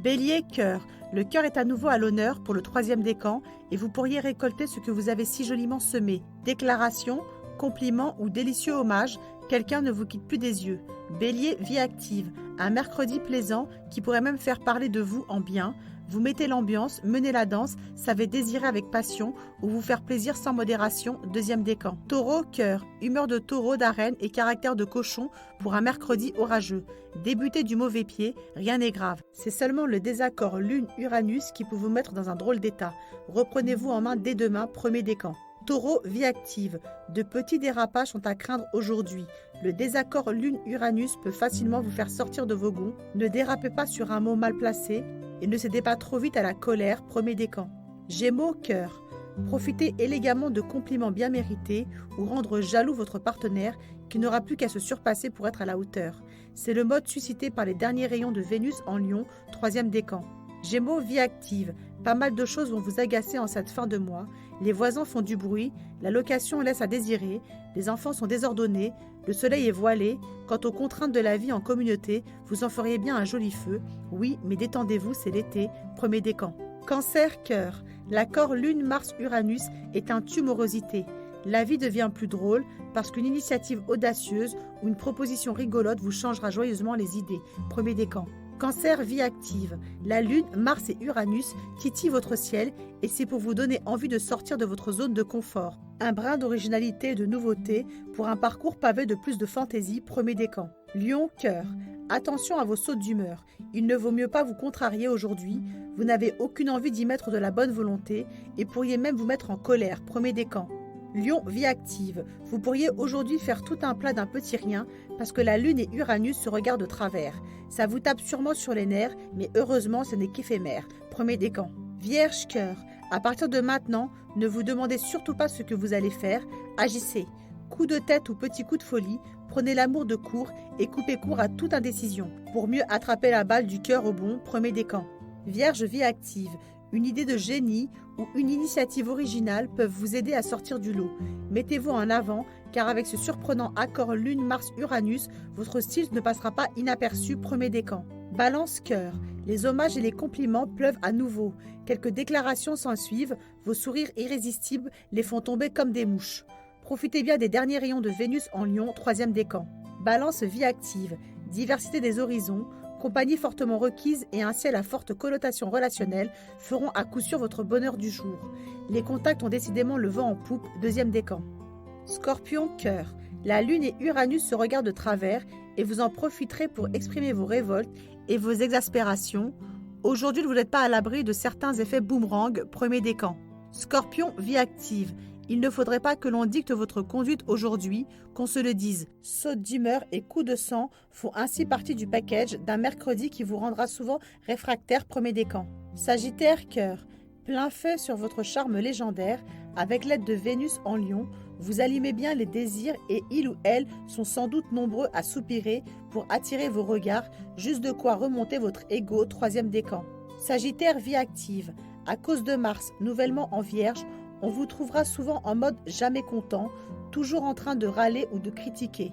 Bélier, cœur. Le cœur est à nouveau à l'honneur pour le troisième décan et vous pourriez récolter ce que vous avez si joliment semé. Déclaration, compliment ou délicieux hommage, quelqu'un ne vous quitte plus des yeux. Bélier, vie active. Un mercredi plaisant qui pourrait même faire parler de vous en bien. Vous mettez l'ambiance, menez la danse, savez désirer avec passion ou vous faire plaisir sans modération, deuxième décan. Taureau, cœur. Humeur de taureau, d'arène et caractère de cochon pour un mercredi orageux. Débutez du mauvais pied, rien n'est grave. C'est seulement le désaccord Lune-Uranus qui peut vous mettre dans un drôle d'état. Reprenez-vous en main dès demain, premier décan. Taureau, vie active. De petits dérapages sont à craindre aujourd'hui. Le désaccord Lune-Uranus peut facilement vous faire sortir de vos gonds. Ne dérapez pas sur un mot mal placé et ne cédez pas trop vite à la colère, premier décan. Gémeaux, cœur. Profitez élégamment de compliments bien mérités ou rendre jaloux votre partenaire qui n'aura plus qu'à se surpasser pour être à la hauteur. C'est le mode suscité par les derniers rayons de Vénus en Lion, troisième décan. Gémeaux, vie active. Pas mal de choses vont vous agacer en cette fin de mois. Les voisins font du bruit, la location laisse à désirer, les enfants sont désordonnés, le soleil est voilé. Quant aux contraintes de la vie en communauté, vous en feriez bien un joli feu. Oui, mais détendez-vous, c'est l'été, premier décan. Cancer, cœur. L'accord Lune-Mars-Uranus est un tumorosité. La vie devient plus drôle parce qu'une initiative audacieuse ou une proposition rigolote vous changera joyeusement les idées, premier décan. Cancer, vie active. La Lune, Mars et Uranus titillent votre ciel et c'est pour vous donner envie de sortir de votre zone de confort. Un brin d'originalité et de nouveauté pour un parcours pavé de plus de fantaisie, premier décan. Lion, cœur. Attention à vos sautes d'humeur. Il ne vaut mieux pas vous contrarier aujourd'hui. Vous n'avez aucune envie d'y mettre de la bonne volonté et pourriez même vous mettre en colère, premier décan. Lion, vie active. Vous pourriez aujourd'hui faire tout un plat d'un petit rien parce que la Lune et Uranus se regardent de travers. Ça vous tape sûrement sur les nerfs, mais heureusement ce n'est qu'éphémère. Premier décan. Vierge, cœur. À partir de maintenant, ne vous demandez surtout pas ce que vous allez faire. Agissez. Coup de tête ou petit coup de folie, prenez l'amour de court et coupez court à toute indécision pour mieux attraper la balle du cœur au bon. Premier décan. Vierge, vie active. Une idée de génie ou une initiative originale peuvent vous aider à sortir du lot. Mettez-vous en avant, car avec ce surprenant accord Lune-Mars-Uranus, votre style ne passera pas inaperçu, premier décan. Balance, cœur. Les hommages et les compliments pleuvent à nouveau. Quelques déclarations s'en suivent, vos sourires irrésistibles les font tomber comme des mouches. Profitez bien des derniers rayons de Vénus en Lion, troisième décan. Balance, vie active. Diversité des horizons, compagnie fortement requise et un ciel à forte connotation relationnelle feront à coup sûr votre bonheur du jour. Les contacts ont décidément le vent en poupe, deuxième décan. Scorpion, cœur. La Lune et Uranus se regardent de travers et vous en profiterez pour exprimer vos révoltes et vos exaspérations. Aujourd'hui, vous n'êtes pas à l'abri de certains effets boomerang, premier décan. Scorpion, vie active. Il ne faudrait pas que l'on dicte votre conduite aujourd'hui, qu'on se le dise. Saute d'humeur et coups de sang font ainsi partie du package d'un mercredi qui vous rendra souvent réfractaire, premier décan. Sagittaire, cœur. Plein feu sur votre charme légendaire, avec l'aide de Vénus en Lion, vous allumez bien les désirs et il ou elle sont sans doute nombreux à soupirer pour attirer vos regards, juste de quoi remonter votre ego, troisième décan. Sagittaire, vie active. À cause de Mars, nouvellement en Vierge, on vous trouvera souvent en mode jamais content, toujours en train de râler ou de critiquer.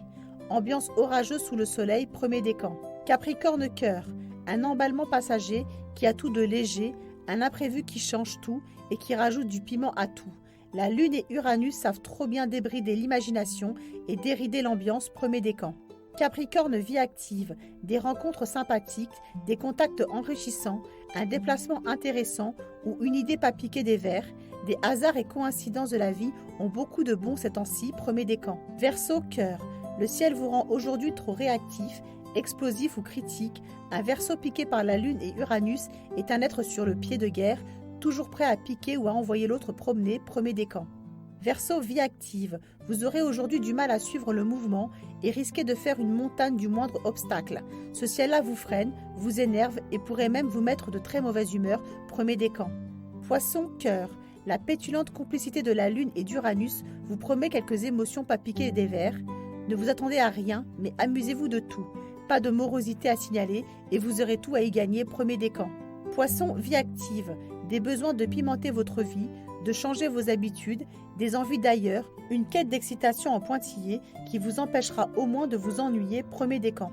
Ambiance orageuse sous le soleil, premier décan. Capricorne, cœur. Un emballement passager qui a tout de léger, un imprévu qui change tout et qui rajoute du piment à tout. La Lune et Uranus savent trop bien débrider l'imagination et dérider l'ambiance, premier décan. Capricorne, vie active, des rencontres sympathiques, des contacts enrichissants, un déplacement intéressant ou une idée pas piquée des vers, des hasards et coïncidences de la vie ont beaucoup de bons ces temps-ci, premier décan. Verseau, cœur, le ciel vous rend aujourd'hui trop réactif, explosif ou critique. Un Verseau piqué par la Lune et Uranus est un être sur le pied de guerre, toujours prêt à piquer ou à envoyer l'autre promener, premier décan. Verseau, vie active, vous aurez aujourd'hui du mal à suivre le mouvement et risquez de faire une montagne du moindre obstacle. Ce ciel-là vous freine, vous énerve et pourrait même vous mettre de très mauvaise humeur, premier décan. Poisson, cœur, la pétulante complicité de la Lune et d'Uranus vous promet quelques émotions pas piquées des vers. Ne vous attendez à rien, mais amusez-vous de tout. Pas de morosité à signaler et vous aurez tout à y gagner, premier décan. Poisson, vie active, des besoins de pimenter votre vie, de changer vos habitudes, des envies d'ailleurs, une quête d'excitation en pointillé qui vous empêchera au moins de vous ennuyer, premier décan.